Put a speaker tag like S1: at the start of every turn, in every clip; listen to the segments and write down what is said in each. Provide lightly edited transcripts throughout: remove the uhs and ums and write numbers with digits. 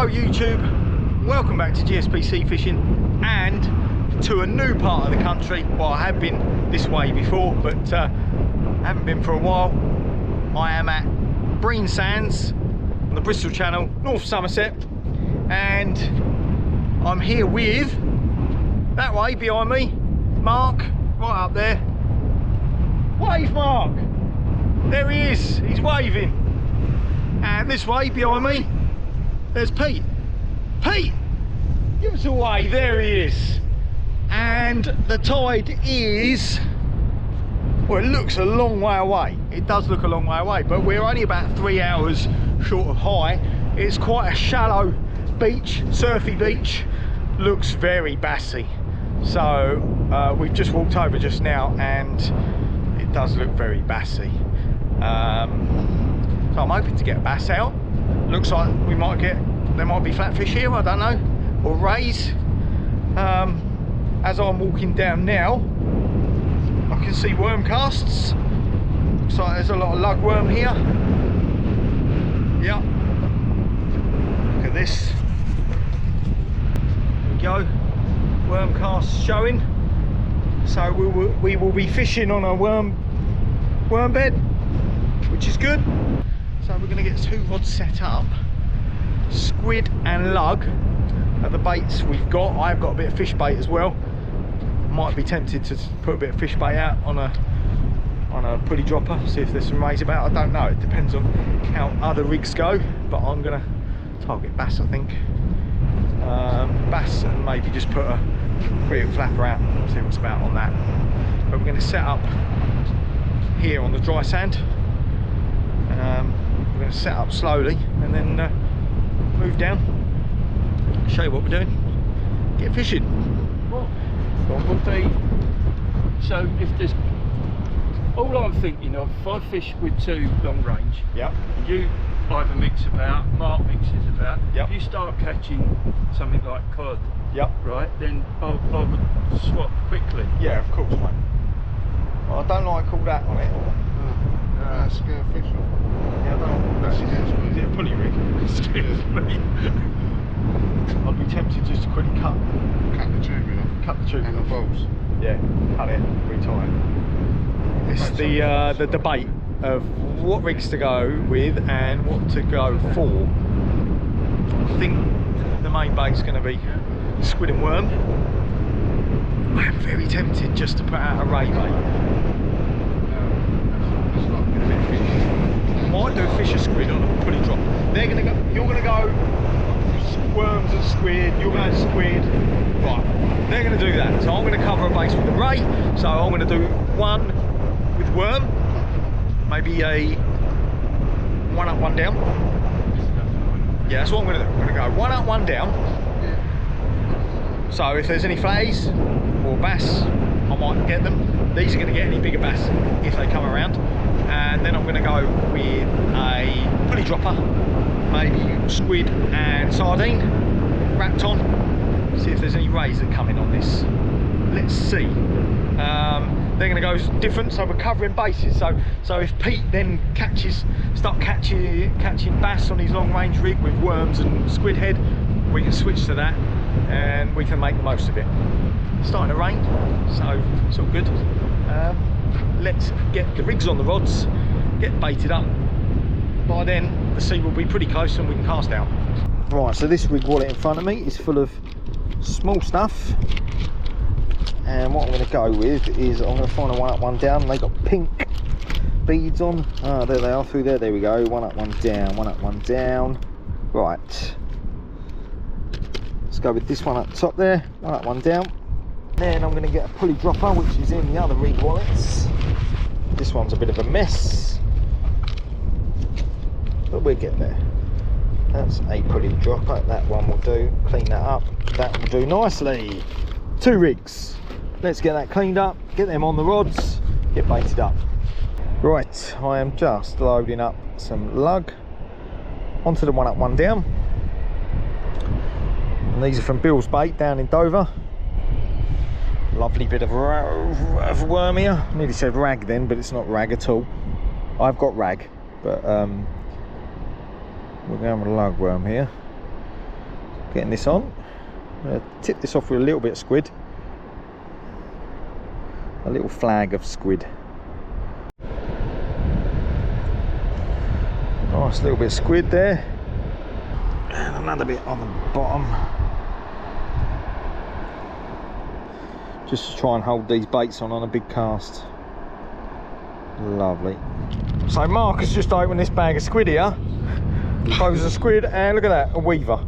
S1: Hello YouTube, welcome back to GSPseafishing and to a new part of the country. Well, I have been this way before, but haven't been for a while. I am at Brean Sands on the Bristol Channel, North Somerset, and I'm here with, that way behind me, Mark, right up there. Wave, Mark! There he is, he's waving. And this way behind me, there's Pete. Pete, give us a wave. There he is. And the tide is, well, it looks a long way away. It does look a long way away, but we're only about 3 hours short of high. It's quite a shallow beach, surfy beach. Looks very bassy. So we've just walked over just now and it does look very bassy. So I'm hoping to get a bass out. Looks like we might get, there might be flatfish here, I don't know, or rays. As I'm walking down now, I can see worm casts. Looks like there's a lot of lugworm here. Yep. Look at this. There we go. Worm casts showing. So we will be fishing on a worm bed, which is good. So we're going to get 2 rods set up, squid and lug at the baits we've got. I've got a bit of fish bait as well. Might be tempted to put a bit of fish bait out on a pulley dropper, see if there's some rays about. I don't know, it depends on how other rigs go, but I'm going to target bass, I think. Bass, and maybe just put a pretty flapper out and see what's about on that. But we're going to set up here on the dry sand. We're going to set up slowly and then move down, show you what we're doing, get fishing.
S2: What would be, so if there's, all I'm thinking of, if I fish with 2 long range,
S1: yep,
S2: you either mix about, Mark mixes about,
S1: yep,
S2: if you start catching something like cod,
S1: yep,
S2: right, then I would swap quickly.
S1: Yeah, of course, mate. Well, I don't like all that on it.
S3: Scare fish.
S1: Yeah, I don't know. Is it a pulley rig? Excuse me. I'd be tempted just to quickly cut
S3: the tubing off.
S1: Cut the tubing
S3: and
S1: off.
S3: the bolts.
S1: Yeah, cut it, retie it. It's the debate of what rigs to go with and what to go for. I think the main bait's going to be squid and worm. I am very tempted just to put out a ray bait. Might do a fish or squid on a pulley drop. They're gonna go. You're gonna go worms and squid. You're going to squid. Right. They're gonna do that. So I'm gonna cover a base with a ray. So I'm gonna do one with worm. Maybe a 1 up, 1 down. Yeah, that's what I'm gonna do. I'm gonna go 1 up, 1 down. So if there's any flatties or bass, I might get them. These are gonna get any bigger bass if they come around. And then I'm going to go with a pulley dropper, maybe squid and sardine wrapped on. See if there's any rays that come in on this. Let's see. They're going to go different, so we're covering bases. So if Pete then start catching bass on his long range rig with worms and squid head, we can switch to that and we can make the most of it. It's starting to rain, so it's all good. Let's get the rigs on the rods, get baited up. By then the sea will be pretty close and we can cast out. Right, so this rig wallet in front of me is full of small stuff, and what I'm going to go with is I'm going to find a 1 up, 1 down. They got pink beads on. There they are through there. There we go. 1 up, 1 down, 1 up, 1 down. Right, let's go with this one up top there. 1 up, 1 down. Then I'm going to get a pulley dropper, which is in the other rig wallets. This one's a bit of a mess, but we'll get there. That's a pulley dropper. That one will do. Clean that up. That will do nicely. 2 rigs. Let's get that cleaned up, get them on the rods, get baited up. Right, I am just loading up some lug onto the 1 up, 1 down. And these are from Bill's Bait down in Dover. Lovely bit of worm here. I nearly said rag then, but it's not rag at all. I've got rag, but we're going with a lugworm here. Getting this on. I'm going to tip this off with a little bit of squid. A little flag of squid. Nice little bit of squid there. And another bit on the bottom. Just to try and hold these baits on a big cast. Lovely. So Mark has just opened this bag of squid here. Frozen squid, and look at that, a weaver.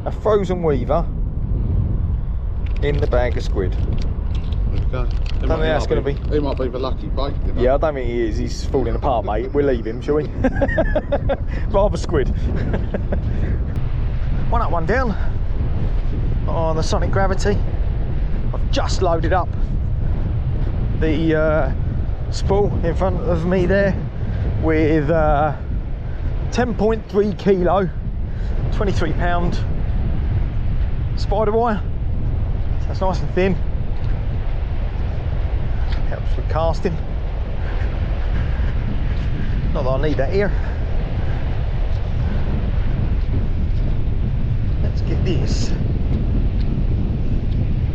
S1: A frozen weaver in the bag of squid.
S3: There we go.
S1: I don't think that's going to be.
S3: He might be the lucky bait. You know?
S1: Yeah, I don't think he is. He's falling apart, mate. We'll leave him, shall we? Rather squid. One up, one down on the Sonic Gravity. I've just loaded up the spool in front of me there with 10.3 kilo, 23 pound spider wire. So that's nice and thin. Helps with casting. Not that I need that here. Let's get this,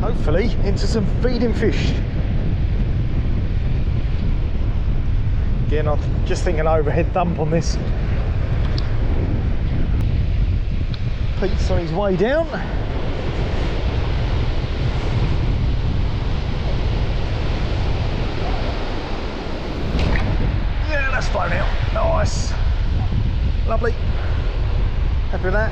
S1: hopefully, into some feeding fish. Again, I'm just thinking overhead dump on this. Pete's on his way down. Yeah, that's flown out. Nice. Lovely. Happy with that.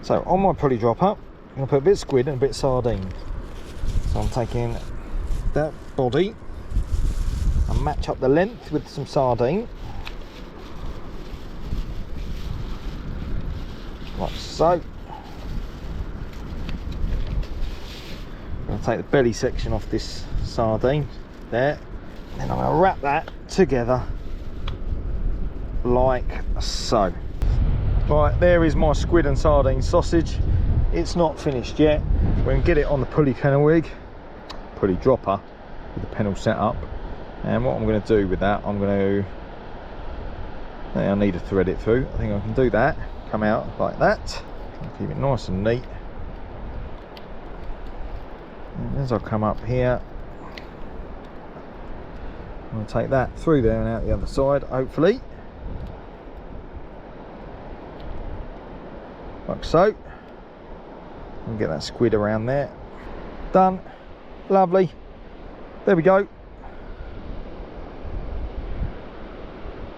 S1: So on my pulley dropper, I'm going to put a bit of squid and a bit of sardine. So I'm taking that body and match up the length with some sardine. Like so. I'm going to take the belly section off this sardine there. Then I'm going to wrap that together like so. Right, there is my squid and sardine sausage. It's not finished yet. We're going to get it on the pulley kennel rig, pulley dropper with the pennel set up. And what I'm going to do with that, I need to thread it through. I think I can do that. Come out like that. I'll keep it nice and neat. And as I come up here, I'm going to take that through there and out the other side, hopefully. Like so. And get that squid around there. Done. Lovely. There we go.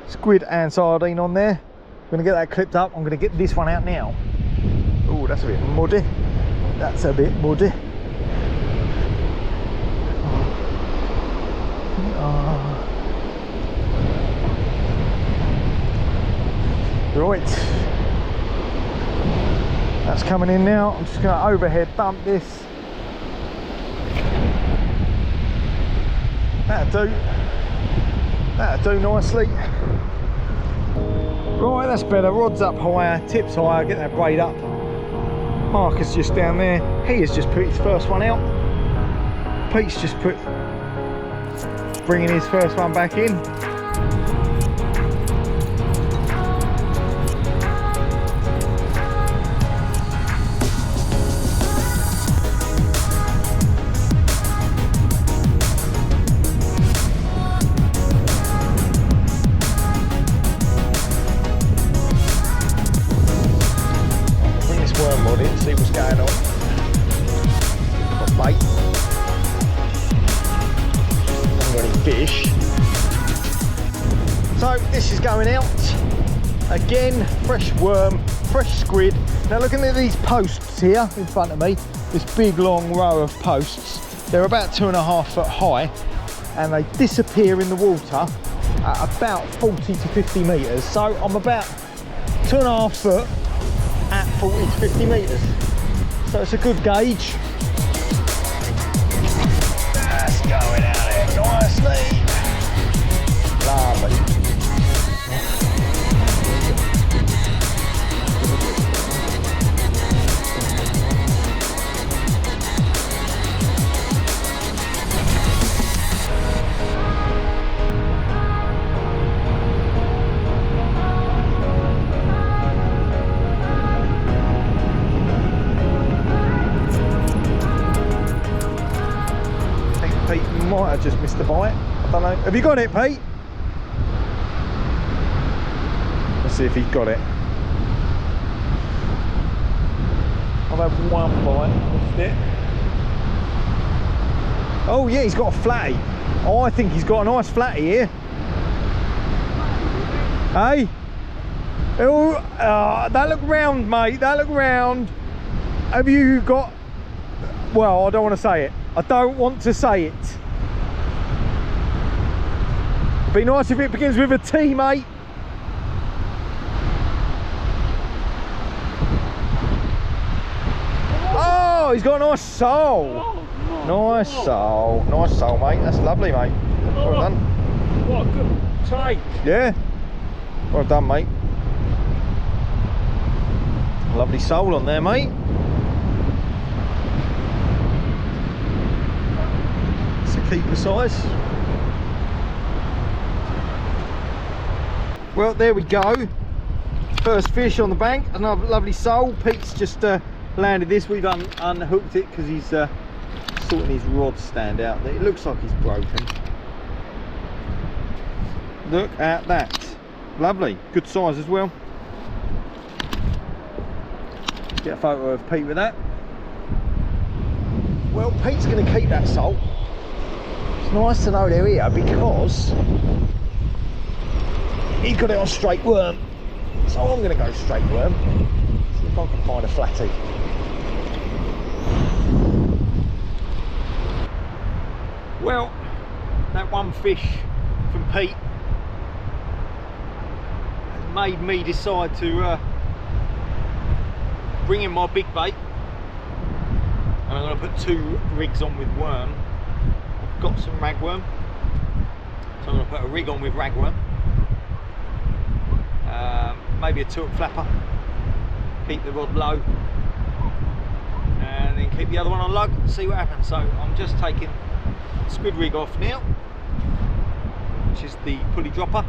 S1: Squid and sardine on there. I'm going to get that clipped up. I'm going to get this one out now. Oh, that's a bit muddy. That's a bit muddy. Right. That's coming in now. I'm just going to overhead dump this. That'll do. That'll do nicely. Right, that's better. Rod's up higher, tips higher, get that braid up. Mark is just down there. He has just put his first one out. Pete's just bringing his first one back in. See what's going on. Got bait. Haven't got any fish. So this is going out. Again, fresh worm, fresh squid. Now looking at these posts here in front of me, this big long row of posts, they're about 2.5 foot high and they disappear in the water at about 40 to 50 metres. So I'm about 2.5 foot at 40 to 50 metres. So it's a good gauge. That's going out there nicely. Lovely. might have just missed the bite. I don't know. Have you got it, Pete? Let's see if he's got it. I've had one bite. Missed it. Oh yeah, he's got a flatty. Oh, I think he's got a nice flatty here. Hey? Oh, that look round, mate. That look round. Have you got... Well, I don't want to say it. I don't want to say it. It'd be nice if it begins with a T, mate. Oh, he's got a nice sole. Nice sole. Nice sole, mate. That's lovely, mate. Well done.
S2: What a good take.
S1: Yeah. Well done, mate. Lovely sole on there, mate. It's a keeper size. Well, there we go. First fish on the bank. Another lovely sole. Pete's just landed this. We've unhooked it because he's sorting his rod stand out there. It looks like he's broken. Look at that. Lovely. Good size as well. Get a photo of Pete with that. Well, Pete's going to keep that salt. It's nice to know they're here because he got it on straight worm. So I'm going to go straight worm. See if I can find a flatty. Well, that one fish from Pete has made me decide to bring in my big bait, and I'm going to put 2 rigs on with worm. I've got some ragworm, so I'm going to put a rig on with ragworm, maybe a 2-hook flapper, keep the rod low, and then keep the other one on lug and see what happens. So I'm just taking the squid rig off now, which is the pulley dropper,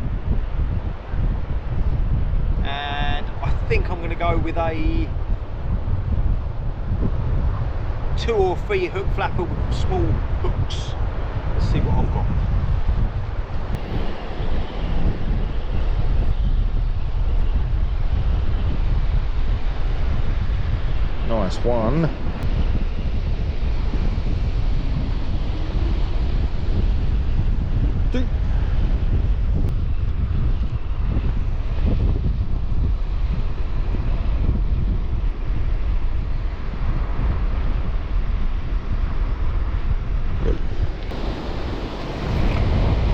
S1: and I think I'm going to go with a 2 or 3 hook flapper with small hooks. Let's see what I've got. Nice one. Two.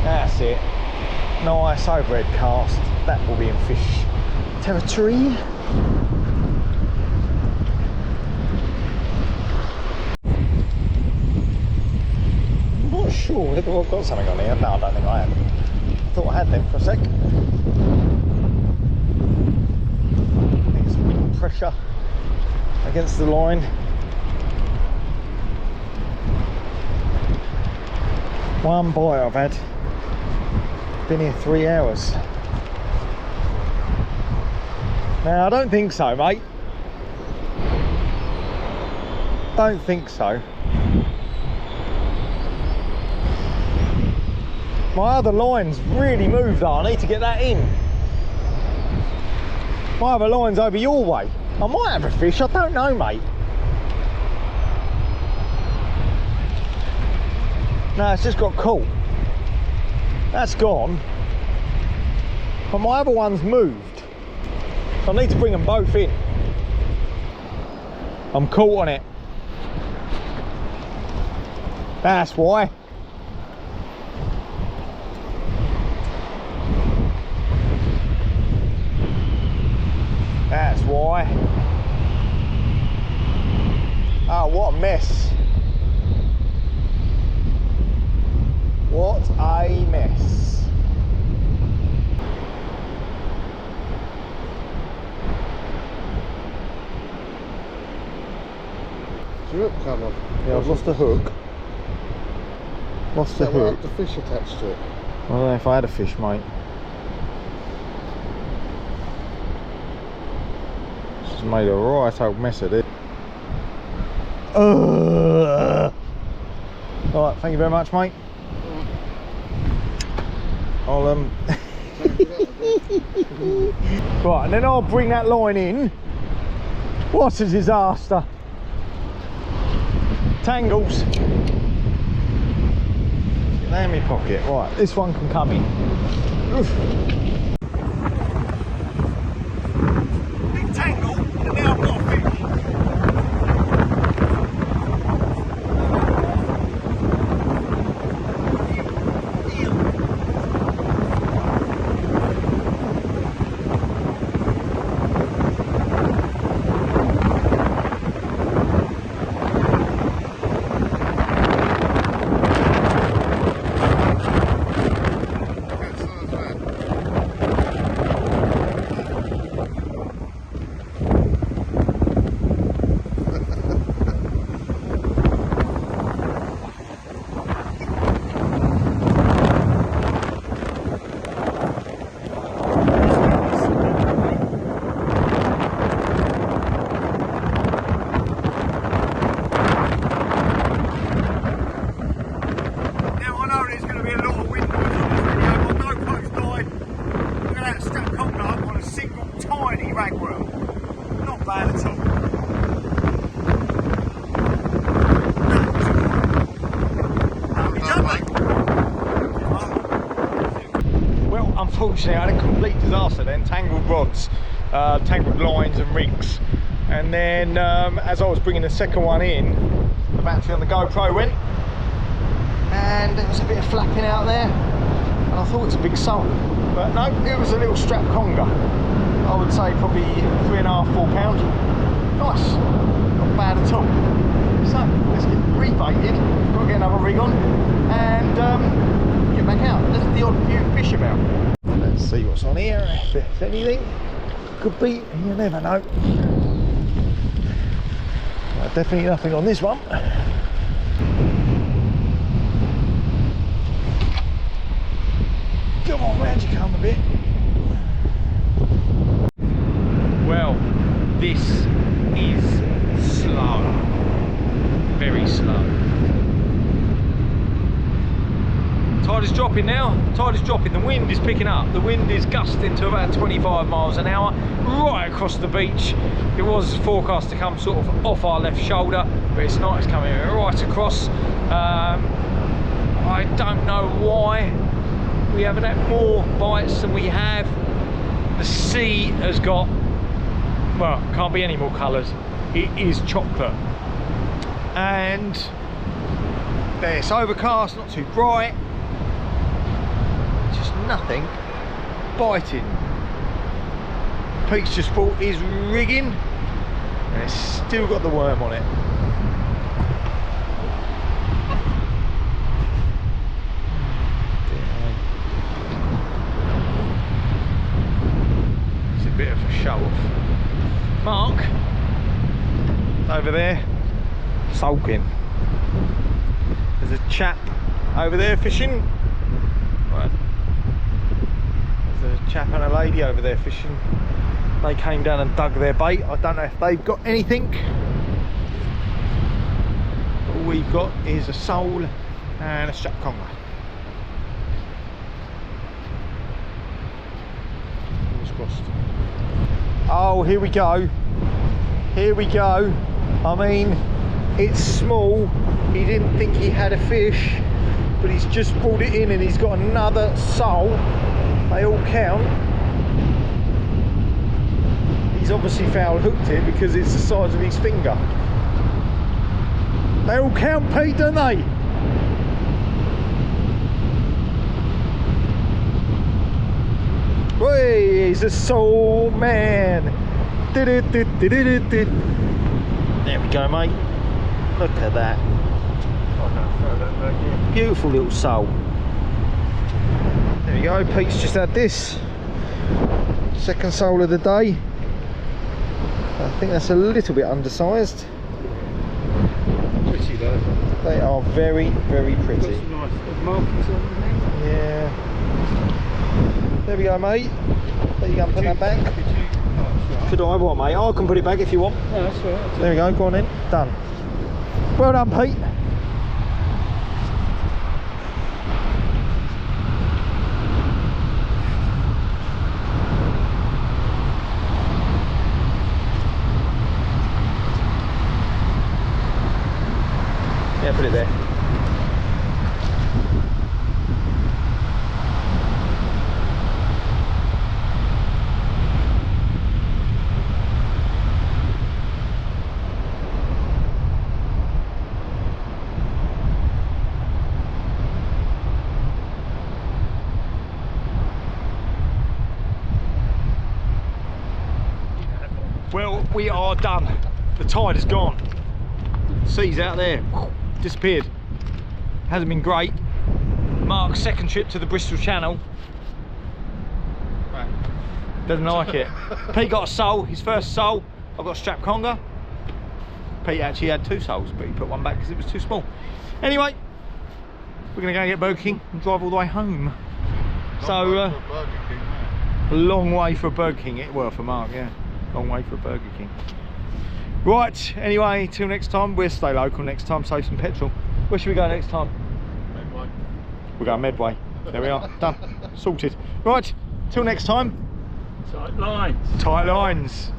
S1: That's it. Nice overhead cast. That will be in fish territory. I'm not sure whether I've got something on here. No, I don't think I have. I thought I had them for a sec. I think some pressure against the line. One bite I've had. Been here 3 hours. Now I don't think so, mate. Don't think so. My other line's really moved though. I need to get that in. My other line's over your way. I might have a fish, I don't know, mate. No, it's just got caught. That's gone. But my other one's moved. So I need to bring them both in. I'm caught on it. That's why. That's why. Oh, what a mess. What a mess.
S3: Is your hook come off?
S1: Yeah, I've lost the hook. Lost the hook.
S3: The fish attached to it.
S1: I don't know if I had a fish, mate. Just made a right old mess of it. Alright, thank you very much, mate. I'll right, and then I'll bring that line in. What a disaster. Tangles. Get that in my pocket. Right, this one can come in. Oof. Big tangle, and now I've got a fish. Unfortunately, I had a complete disaster then. Tangled rods, tangled lines and rigs, and then as I was bringing the second one in, the battery on the GoPro went, and there was a bit of flapping out there, and I thought it was a big sole, but no, it was a little strap conger. I would say probably 3.5–4 pound. Nice, not bad at all. So let's get rebaited. Got to get another rig on and get back out. There's the odd few fish about. Let's see what's on here, if there's anything. Could be, you never know. Definitely nothing on this one. Come on, round you come a bit. Well, this is slow. Very slow. Tide is dropping now. Tide is dropping. The wind is picking up. The wind is gusting to about 25 miles an hour right across the beach. It was forecast to come sort of off our left shoulder, but it's not. It's coming right across. I don't know why we haven't had more bites than we have. The sea has got, well, can't be any more colours. It is chocolate. And it's overcast, not too bright. Just nothing biting. Pete's just bought his rigging and it's still got the worm on it. It's a bit of a show off. Mark over there sulking. There's a chap over there fishing. Right. There's a chap and a lady over there fishing. They came down and dug their bait. I don't know if they've got anything. All we've got is a sole and a strap conger. Fingers crossed. Oh, here we go. Here we go. I mean, it's small. He didn't think he had a fish, but he's just brought it in and he's got another sole. They all count. He's obviously foul hooked it because it's the size of his finger. They all count, Pete, don't they? Hey, he's a soul man. There we go, mate. Look at that. Beautiful little soul. There we go. Pete's just had this. Second sole of the day. I think that's a little bit undersized.
S2: Pretty though.
S1: They are very, very pretty.
S2: Got some nice markings on them.
S1: Yeah. There we go, mate. There you go, put that back. Could I what, mate? I can put it back if you want.
S2: No, that's all right.
S1: There we go, go on in. Done. Well done, Pete. there, put it there. Well, we are done. The tide is gone. Sea's out there, disappeared. Hasn't been great. Mark's second trip to the Bristol Channel. Doesn't like it. Pete got a sole, his first sole. I've got a strap conger. Pete actually had 2 soles, but he put one back because it was too small. Anyway, we're gonna go and get Burger King and drive all the way home. Long way for a Burger King. Well, for Mark, yeah. Long way for a Burger King. Right, anyway, till next time, we'll stay local next time, save some petrol. Where should we go next time?
S3: Medway.
S1: We're going Medway. There we are, done, sorted. Right, till next time.
S2: Tight lines.
S1: Tight lines.